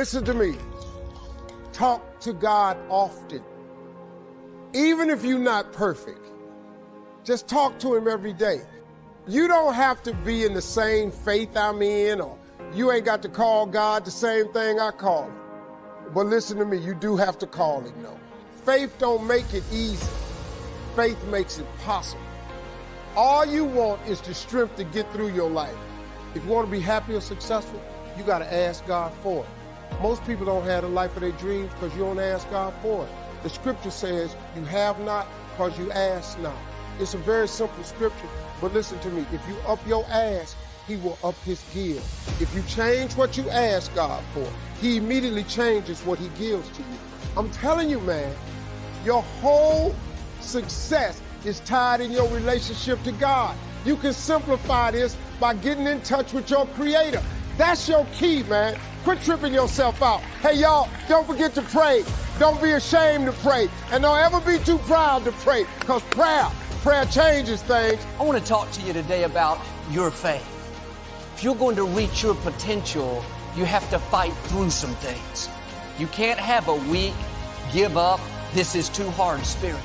Listen to me. Talk to God often. Even if you're not perfect, just talk to him every day. You don't have to be in the same faith I'm in, or you ain't got to call God the same thing I call him. But listen to me, you do have to call him, though. Faith don't make it easy. Faith makes it possible. All you want is the strength to get through your life. If you want to be happy or successful, you got to ask God for it. Most people don't have the life of their dreams because you don't ask God for it. The scripture says you have not because you ask not. It's a very simple scripture, but listen to me. If you up your ask, he will up his give. If you change what you ask God for, he immediately changes what he gives to you. I'm telling you, man, your whole success is tied in your relationship to God. You can simplify this by getting in touch with your creator. That's your key, man. Quit tripping yourself out. Hey, y'all, don't forget to pray. Don't be ashamed to pray. And don't ever be too proud to pray, because prayer changes things. I want to talk to you today about your faith. If you're going to reach your potential, you have to fight through some things. You can't have a weak, give up, this is too hard spirit.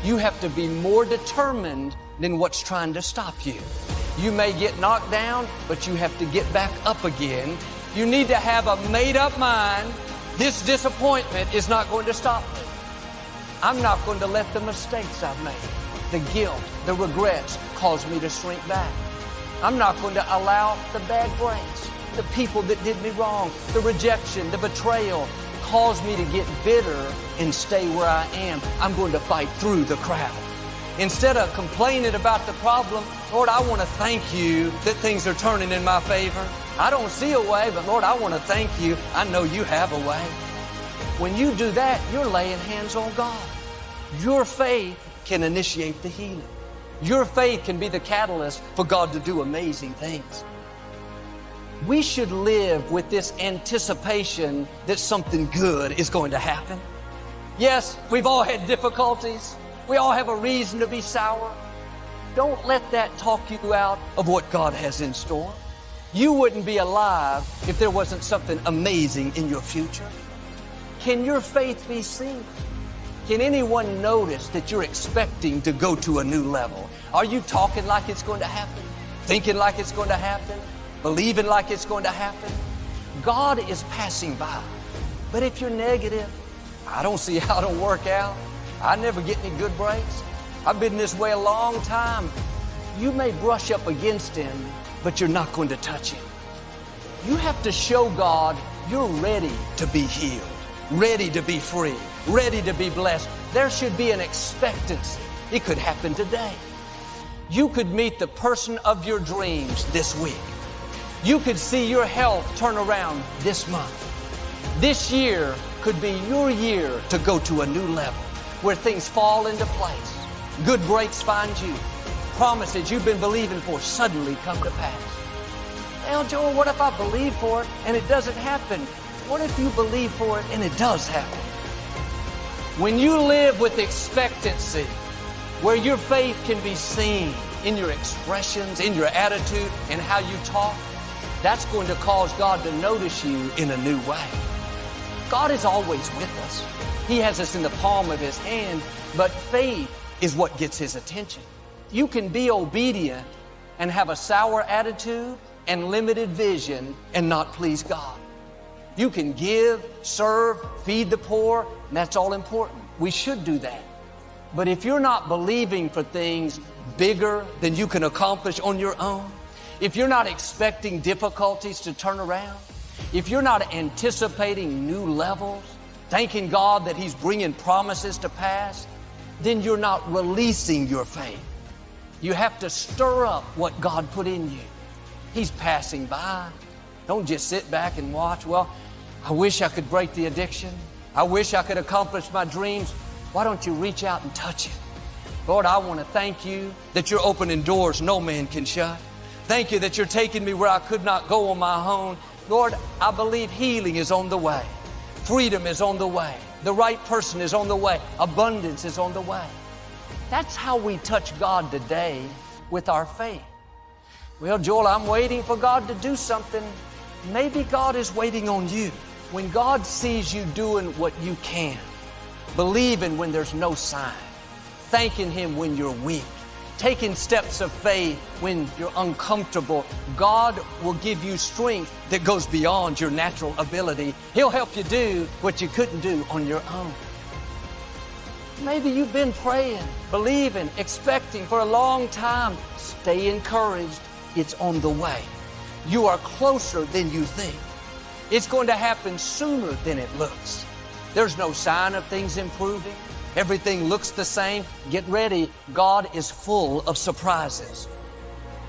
You have to be more determined than what's trying to stop you. You may get knocked down, but you have to get back up again. You need to have a made-up mind. This disappointment is not going to stop me. I'm not going to let the mistakes I've made, the guilt, the regrets, cause me to shrink back. I'm not going to allow the bad breaks, the people that did me wrong, the rejection, the betrayal, cause me to get bitter and stay where I am. I'm going to fight through the crowd. Instead of complaining about the problem, Lord, I want to thank you that things are turning in my favor. I don't see a way, but Lord, I want to thank you. I know you have a way. When you do that, you're laying hands on God. Your faith can initiate the healing. Your faith can be the catalyst for God to do amazing things. We should live with this anticipation that something good is going to happen. Yes, we've all had difficulties. We all have a reason to be sour. Don't let that talk you out of what God has in store. You wouldn't be alive if there wasn't something amazing in your future. Can your faith be seen? Can anyone notice that you're expecting to go to a new level? Are you talking like it's going to happen? Thinking like it's going to happen? Believing like it's going to happen? God is passing by. But if you're negative, I don't see how it'll work out. I never get any good breaks. I've been this way a long time. You may brush up against him, but you're not going to touch him. You have to show God you're ready to be healed, ready to be free, ready to be blessed. There should be an expectancy. It could happen today. You could meet the person of your dreams this week. You could see your health turn around this month. This year could be your year to go to a new level where things fall into place. Good breaks find you. Promises you've been believing for suddenly come to pass. Well, Joel, what if I believe for it and it doesn't happen? What if you believe for it and it does happen? When you live with expectancy, where your faith can be seen in your expressions, in your attitude, and how you talk, that's going to cause God to notice you in a new way. God is always with us. He has us in the palm of his hand, but faith is what gets his attention. You can be obedient and have a sour attitude and limited vision and not please God. You can give, serve, feed the poor, and that's all important. We should do that. But if you're not believing for things bigger than you can accomplish on your own, if you're not expecting difficulties to turn around, if you're not anticipating new levels, thanking God that he's bringing promises to pass, then you're not releasing your faith. You have to stir up what God put in you. He's passing by. Don't just sit back and watch. Well, I wish I could break the addiction. I wish I could accomplish my dreams. Why don't you reach out and touch it? Lord, I want to thank you that you're opening doors no man can shut. Thank you that you're taking me where I could not go on my own. Lord, I believe healing is on the way. Freedom is on the way. The right person is on the way. Abundance is on the way. That's how we touch God today with our faith. Well, Joel, I'm waiting for God to do something. Maybe God is waiting on you. When God sees you doing what you can, believing when there's no sign, thanking Him when you're weak, taking steps of faith when you're uncomfortable, God will give you strength that goes beyond your natural ability. He'll help you do what you couldn't do on your own. Maybe you've been praying, believing, expecting for a long time. Stay encouraged. It's on the way. You are closer than you think. It's going to happen sooner than it looks. There's no sign of things improving. Everything looks the same. Get ready. God is full of surprises.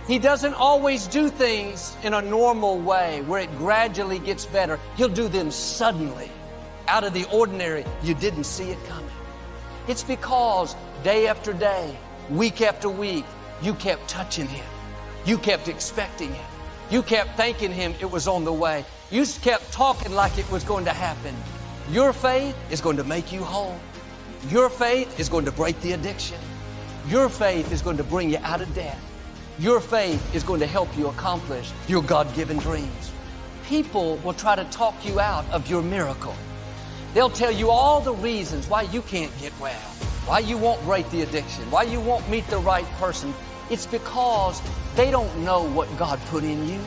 He doesn't always do things in a normal way where it gradually gets better. He'll do them suddenly, out of the ordinary. You didn't see it coming. It's because day after day, week after week, you kept touching Him. You kept expecting Him. You kept thanking Him it was on the way. You kept talking like it was going to happen. Your faith is going to make you whole. Your faith is going to break the addiction. Your faith is going to bring you out of debt. Your faith is going to help you accomplish your God-given dreams. People will try to talk you out of your miracle. They'll tell you all the reasons why you can't get well, why you won't break the addiction, why you won't meet the right person. It's because they don't know what God put in you.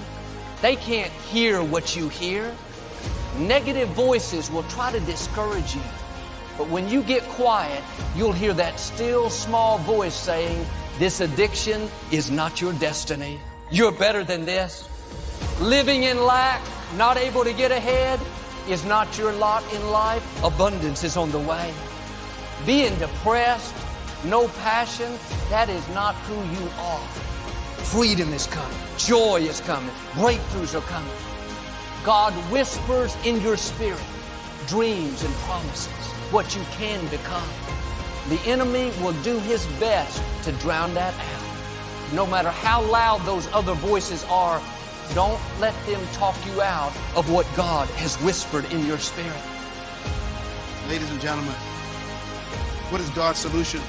They can't hear what you hear. Negative voices will try to discourage you. But when you get quiet, you'll hear that still small voice saying, this addiction is not your destiny. You're better than this. Living in lack, not able to get ahead, is not your lot in life. Abundance is on the way. Being depressed, no passion, that is not who you are. Freedom is coming. Joy is coming. Breakthroughs are coming. God whispers in your spirit dreams and promises, what you can become. The enemy will do his best to drown that out. No matter how loud those other voices are, don't let them talk you out of what God has whispered in your spirit. Ladies and gentlemen, what is God's solution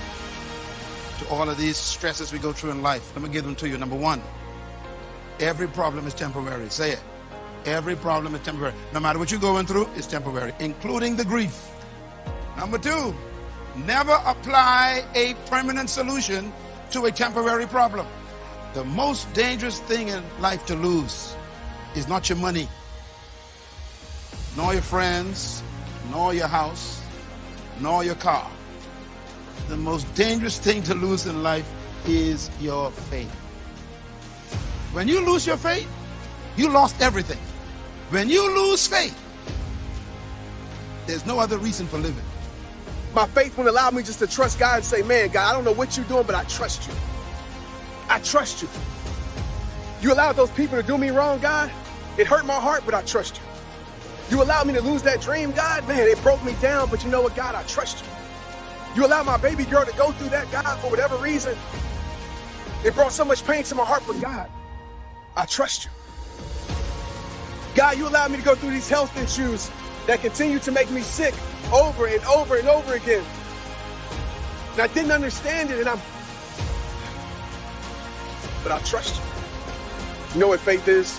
to all of these stresses we go through in life? Let me give them to you. Number one, every problem is temporary. Say it. Every problem is temporary. No matter what you're going through, it's temporary, including the grief. Number two, never apply a permanent solution to a temporary problem. The most dangerous thing in life to lose is not your money, nor your friends, nor your house, nor your car. The most dangerous thing to lose in life is your faith. When you lose your faith, you lost everything. When you lose faith, there's no other reason for living. My faith wouldn't allow me just to trust God and say, man, God, I don't know what you're doing, but I trust you. I trust you. You allowed those people to do me wrong, God. It hurt my heart, but I trust you. You allowed me to lose that dream, God. Man, it broke me down, but you know what, God, I trust you. You allowed my baby girl to go through that, God, for whatever reason. It brought so much pain to my heart, but God, I trust you. God, you allowed me to go through these health issues that continue to make me sick over and over and over again. And I didn't understand it, but I trust you. You know what faith is?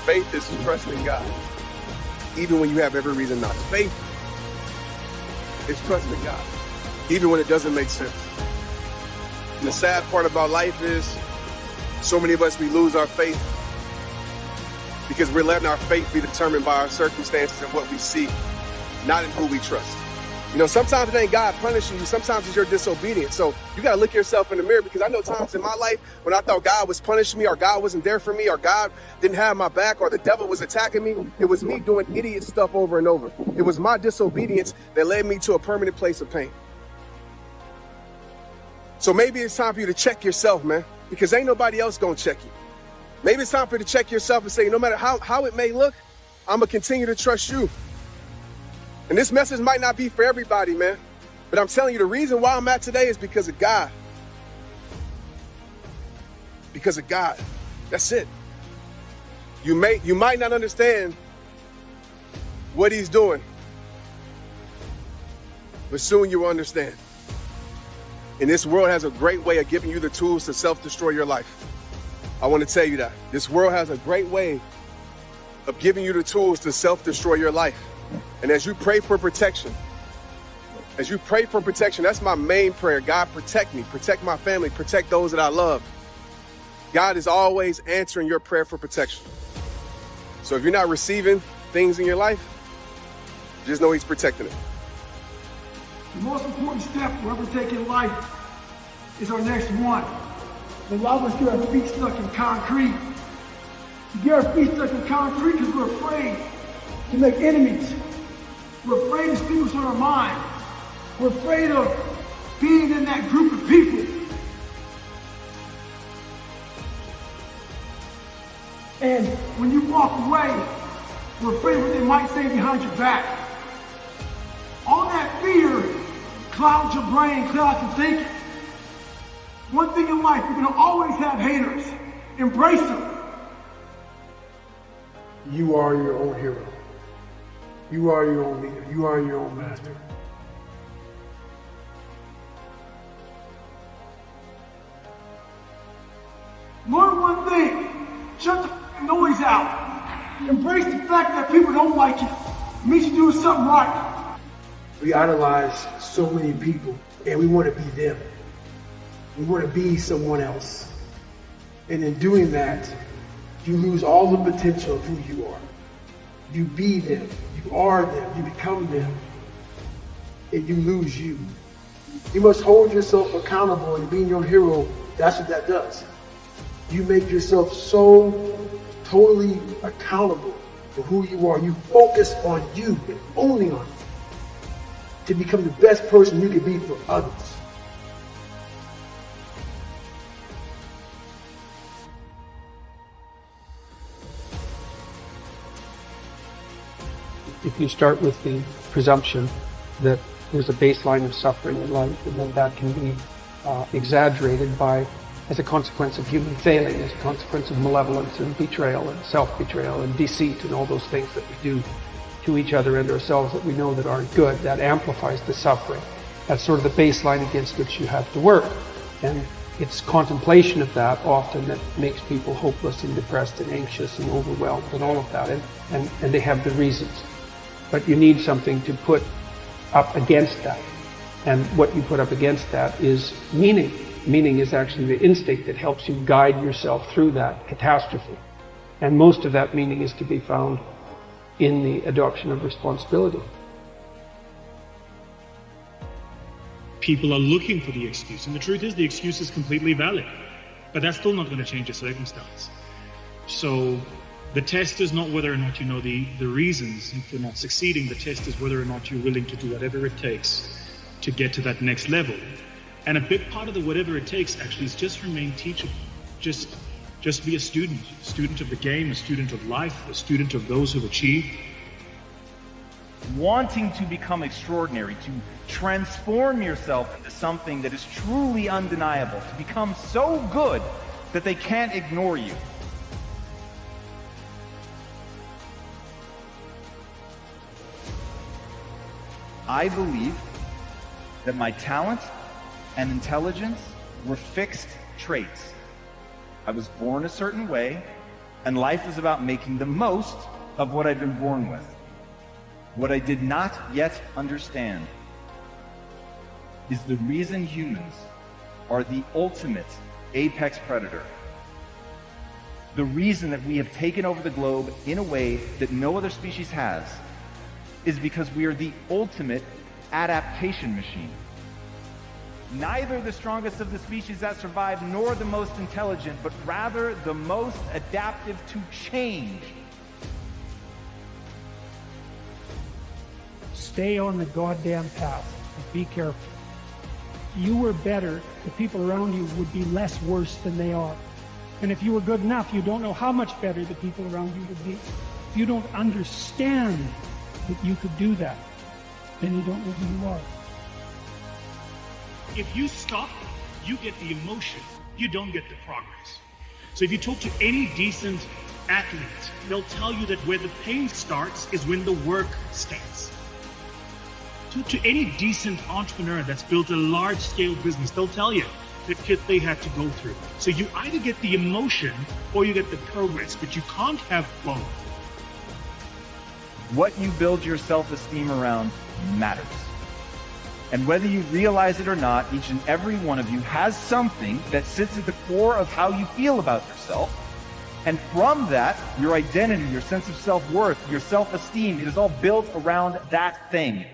Faith is trusting God, even when you have every reason not to. Faith is trusting God, even when it doesn't make sense. And the sad part about life is, so many of us, we lose our faith because we're letting our faith be determined by our circumstances and what we see, not in who we trust. You know, sometimes it ain't God punishing you. Sometimes it's your disobedience. So you got to look yourself in the mirror, because I know times in my life when I thought God was punishing me, or God wasn't there for me, or God didn't have my back, or the devil was attacking me. It was me doing idiot stuff over and over. It was my disobedience that led me to a permanent place of pain. So maybe it's time for you to check yourself, man, because ain't nobody else going to check you. Maybe it's time for you to check yourself and say, no matter how it may look, I'm going to continue to trust you. And this message might not be for everybody, man, but I'm telling you, the reason why I'm at today is because of God. Because of God. That's it. You might not understand what he's doing, but soon you will understand. And this world has a great way of giving you the tools to self-destroy your life. I want to tell you that. This world has a great way of giving you the tools to self-destroy your life. And as you pray for protection, that's my main prayer. God, protect me, protect my family, protect those that I love. God is always answering your prayer for protection. So if you're not receiving things in your life, just know he's protecting it. The most important step we'll ever take in life is our next one. A lot of us get our feet stuck in concrete. We get our feet stuck in concrete because we're afraid to make enemies. We're afraid to speak what's on our mind. We're afraid of being in that group of people. And when you walk away, we're afraid of what they might say behind your back. All that fear clouds your brain, clouds your thinking. One thing in life, you're going to always have haters. Embrace them. You are your own hero. You are your own leader. You are your own master. Learn one thing. Shut the f***ing noise out. Embrace the fact that people don't like you. It means you're doing something right. We idolize so many people, and we want to be them. We want to be someone else. And in doing that, you lose all the potential of who you are. You be them. You are them. You become them. And you lose you. You must hold yourself accountable, and being your hero, that's what that does. You make yourself so totally accountable for who you are. You focus on you and only on you to become the best person you can be for others. If you start with the presumption that there's a baseline of suffering in life and that can be exaggerated as a consequence of human failing, as a consequence of malevolence and betrayal and self-betrayal and deceit and all those things that we do to each other and ourselves that we know that aren't good, that amplifies the suffering. That's sort of the baseline against which you have to work. And it's contemplation of that often that makes people hopeless and depressed and anxious and overwhelmed and all of that. And they have the reasons. But you need something to put up against that. And what you put up against that is meaning. Meaning is actually the instinct that helps you guide yourself through that catastrophe. And most of that meaning is to be found in the adoption of responsibility. People are looking for the excuse, and the truth is the excuse is completely valid, but that's still not going to change the circumstance. So the test is not whether or not you know the reasons for not succeeding. The test is whether or not you're willing to do whatever it takes to get to that next level. And a big part of the whatever it takes actually is just remain teachable. Just be a student of the game, a student of life, a student of those who've achieved. Wanting to become extraordinary, to transform yourself into something that is truly undeniable, to become so good that they can't ignore you. I believe that my talent and intelligence were fixed traits. I was born a certain way, and life is about making the most of what I've been born with. What I did not yet understand is the reason humans are the ultimate apex predator. The reason that we have taken over the globe in a way that no other species has is because we are the ultimate adaptation machine. Neither the strongest of the species that survive nor the most intelligent, but rather the most adaptive to change. Stay on the goddamn path. Be careful. If you were better, the people around you would be less worse than they are. And if you were good enough, you don't know how much better the people around you would be. If you don't understand that you could do that, then you don't know who you are. If you stop, you get the emotion, you don't get the progress. So if you talk to any decent athlete, they'll tell you that where the pain starts is when the work starts. Talk to any decent entrepreneur that's built a large-scale business, they'll tell you the shit they had to go through. So you either get the emotion or you get the progress, but you can't have both. What you build your self-esteem around matters. And whether you realize it or not, each and every one of you has something that sits at the core of how you feel about yourself. And from that, your identity, your sense of self-worth, your self-esteem, it is all built around that thing.